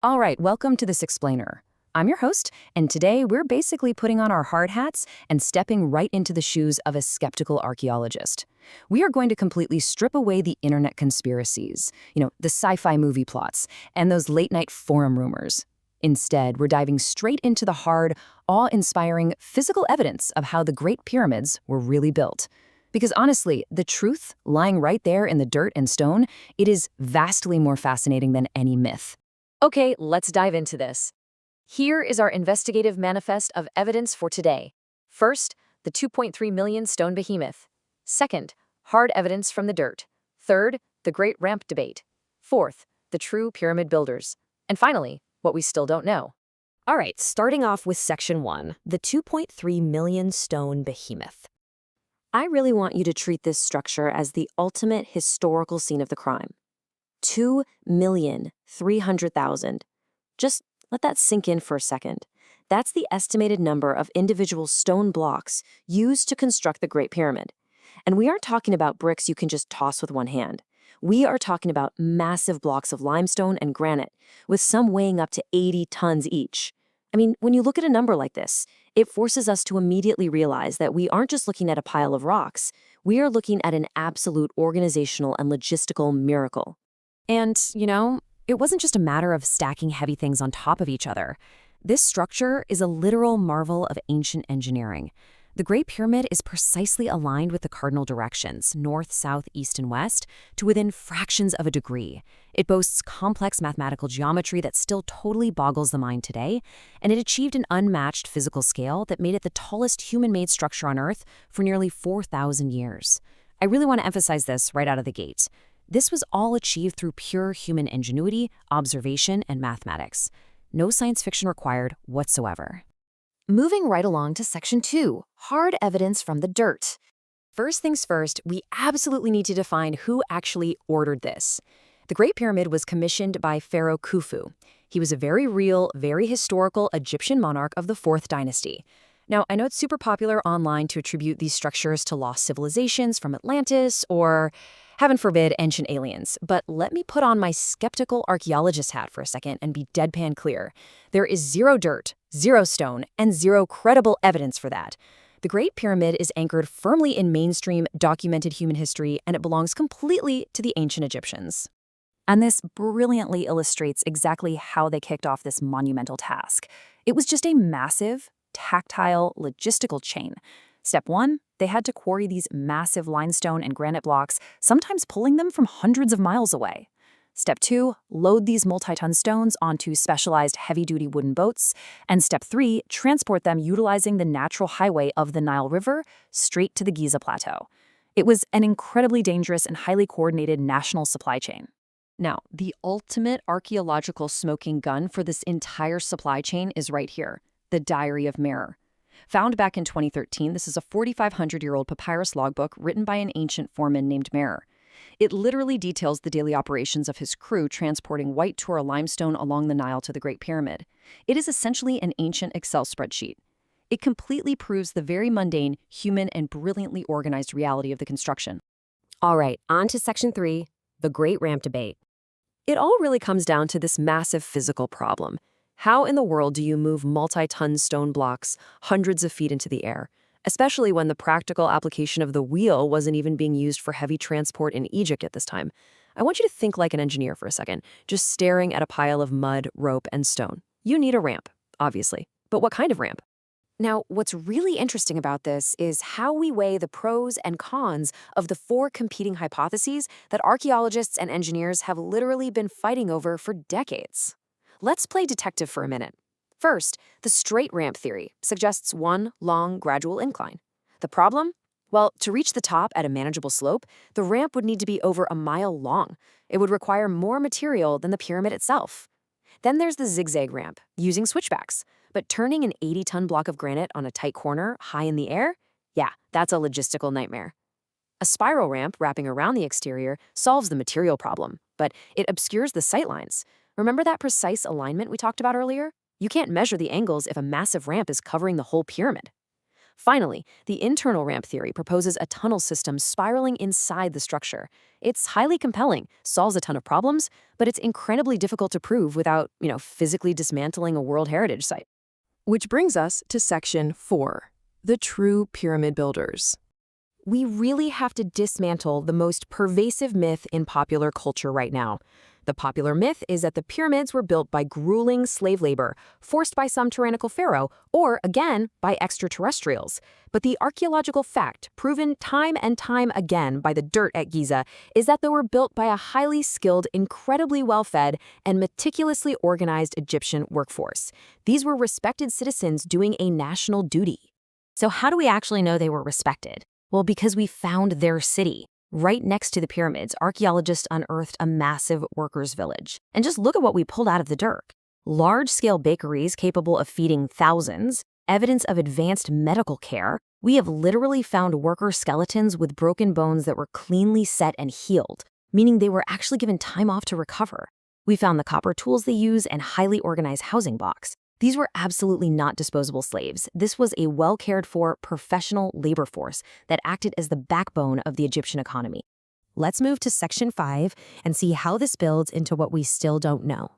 All right, welcome to This Explainer. I'm your host, and today we're basically putting on our hard hats and stepping right into the shoes of a skeptical archaeologist. We are going to completely strip away the internet conspiracies, the sci-fi movie plots, and those late-night forum rumors. Instead, we're diving straight into the hard, awe-inspiring physical evidence of how the Great Pyramids were really built. Because honestly, the truth, lying right there in the dirt and stone, it is vastly more fascinating than any myth. Okay, let's dive into this. Here is our investigative manifest of evidence for today. First, the 2.3 million stone behemoth. Second, hard evidence from the dirt. Third, the Great Ramp debate. Fourth, the true pyramid builders. And finally, what we still don't know. All right, starting off with Section 1, the 2.3 million stone behemoth. I really want you to treat this structure as the ultimate historical scene of the crime. 2,300,000. Just let that sink in for a second. That's the estimated number of individual stone blocks used to construct the Great Pyramid. And we aren't talking about bricks you can just toss with one hand. We are talking about massive blocks of limestone and granite, with some weighing up to 80 tons each. I mean, when you look at a number like this, it forces us to immediately realize that we aren't just looking at a pile of rocks. We are looking at an absolute organizational and logistical miracle. And, it wasn't just a matter of stacking heavy things on top of each other. This structure is a literal marvel of ancient engineering. The Great Pyramid is precisely aligned with the cardinal directions, north, south, east, and west, to within fractions of a degree. It boasts complex mathematical geometry that still totally boggles the mind today, and it achieved an unmatched physical scale that made it the tallest human-made structure on Earth for nearly 4,000 years. I really want to emphasize this right out of the gate. This was all achieved through pure human ingenuity, observation, and mathematics. No science fiction required whatsoever. Moving right along to Section 2, hard evidence from the dirt. First things first, we absolutely need to define who actually ordered this. The Great Pyramid was commissioned by Pharaoh Khufu. He was a very real, very historical Egyptian monarch of the 4th dynasty. Now, I know it's super popular online to attribute these structures to lost civilizations from Atlantis or, heaven forbid, ancient aliens. But let me put on my skeptical archaeologist hat for a second and be deadpan clear. There is zero dirt, zero stone, and zero credible evidence for that. The Great Pyramid is anchored firmly in mainstream, documented human history, and it belongs completely to the ancient Egyptians. And this brilliantly illustrates exactly how they kicked off this monumental task. It was just a massive, tactile, logistical chain. Step 1, they had to quarry these massive limestone and granite blocks, sometimes pulling them from hundreds of miles away. Step 2, load these multi-ton stones onto specialized heavy-duty wooden boats. And Step 3, transport them utilizing the natural highway of the Nile River straight to the Giza Plateau. It was an incredibly dangerous and highly coordinated national supply chain. Now, the ultimate archaeological smoking gun for this entire supply chain is right here. The Diary of Merer. Found back in 2013, this is a 4,500-year-old papyrus logbook written by an ancient foreman named Merer. It literally details the daily operations of his crew transporting white Tura limestone along the Nile to the Great Pyramid. It is essentially an ancient Excel spreadsheet. It completely proves the very mundane, human, and brilliantly organized reality of the construction. All right, on to Section 3, the Great Ramp debate. It all really comes down to this massive physical problem. How in the world do you move multi-ton stone blocks hundreds of feet into the air, especially when the practical application of the wheel wasn't even being used for heavy transport in Egypt at this time? I want you to think like an engineer for a second, just staring at a pile of mud, rope, and stone. You need a ramp, obviously. But what kind of ramp? Now, what's really interesting about this is how we weigh the pros and cons of the 4 competing hypotheses that archaeologists and engineers have literally been fighting over for decades. Let's play detective for a minute. First, the straight ramp theory suggests one long, gradual incline. The problem? Well, to reach the top at a manageable slope, the ramp would need to be over a mile long. It would require more material than the pyramid itself. Then there's the zigzag ramp, using switchbacks. But turning an 80-ton block of granite on a tight corner high in the air? Yeah, that's a logistical nightmare. A spiral ramp wrapping around the exterior solves the material problem, but it obscures the sightlines. Remember that precise alignment we talked about earlier? You can't measure the angles if a massive ramp is covering the whole pyramid. Finally, the internal ramp theory proposes a tunnel system spiraling inside the structure. It's highly compelling, solves a ton of problems, but it's incredibly difficult to prove without, physically dismantling a World Heritage Site. Which brings us to Section 4, the true pyramid builders. We really have to dismantle the most pervasive myth in popular culture right now. The popular myth is that the pyramids were built by grueling slave labor, forced by some tyrannical pharaoh, or, again, by extraterrestrials. But the archaeological fact, proven time and time again by the dirt at Giza, is that they were built by a highly skilled, incredibly well-fed, and meticulously organized Egyptian workforce. These were respected citizens doing a national duty. So how do we actually know they were respected? Well, because we found their city. Right next to the pyramids, archaeologists unearthed a massive workers' village. And just look at what we pulled out of the dirt. Large-scale bakeries capable of feeding thousands, evidence of advanced medical care. We have literally found worker skeletons with broken bones that were cleanly set and healed, meaning they were actually given time off to recover. We found the copper tools they use and highly organized housing blocks. These were absolutely not disposable slaves. This was a well-cared-for professional labor force that acted as the backbone of the Egyptian economy. Let's move to Section 5 and see how this builds into what we still don't know.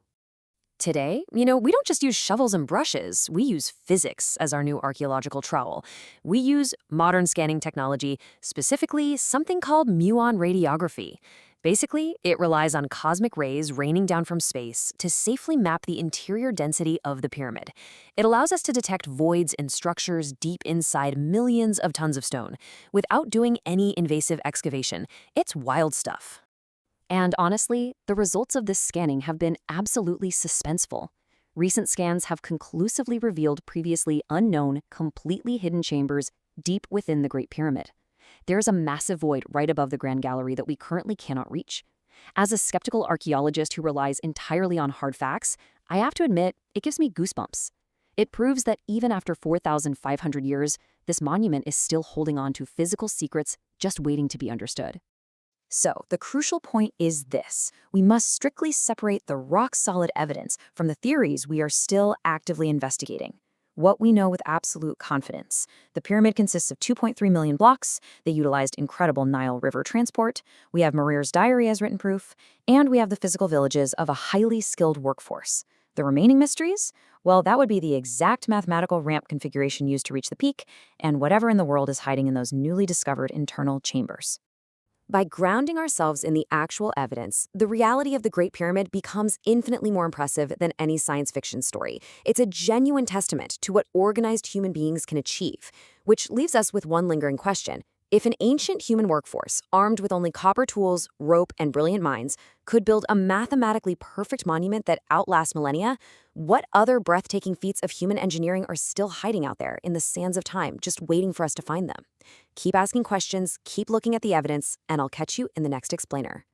Today, we don't just use shovels and brushes. We use physics as our new archaeological trowel. We use modern scanning technology, specifically something called muon radiography. Basically, it relies on cosmic rays raining down from space to safely map the interior density of the pyramid. It allows us to detect voids and structures deep inside millions of tons of stone without doing any invasive excavation. It's wild stuff. And honestly, the results of this scanning have been absolutely suspenseful. Recent scans have conclusively revealed previously unknown, completely hidden chambers deep within the Great Pyramid. There is a massive void right above the Grand Gallery that we currently cannot reach. As a skeptical archaeologist who relies entirely on hard facts, I have to admit, it gives me goosebumps. It proves that even after 4,500 years, this monument is still holding on to physical secrets just waiting to be understood. So, the crucial point is this. We must strictly separate the rock-solid evidence from the theories we are still actively investigating. What we know with absolute confidence. The pyramid consists of 2.3 million blocks. They utilized incredible Nile River transport. We have Marir's diary as written proof. And we have the physical villages of a highly skilled workforce. The remaining mysteries? Well, that would be the exact mathematical ramp configuration used to reach the peak, and whatever in the world is hiding in those newly discovered internal chambers. By grounding ourselves in the actual evidence, the reality of the Great Pyramid becomes infinitely more impressive than any science fiction story. It's a genuine testament to what organized human beings can achieve, which leaves us with one lingering question. If an ancient human workforce, armed with only copper tools, rope, and brilliant minds, could build a mathematically perfect monument that outlasts millennia, what other breathtaking feats of human engineering are still hiding out there in the sands of time, just waiting for us to find them? Keep asking questions, keep looking at the evidence, and I'll catch you in the next explainer.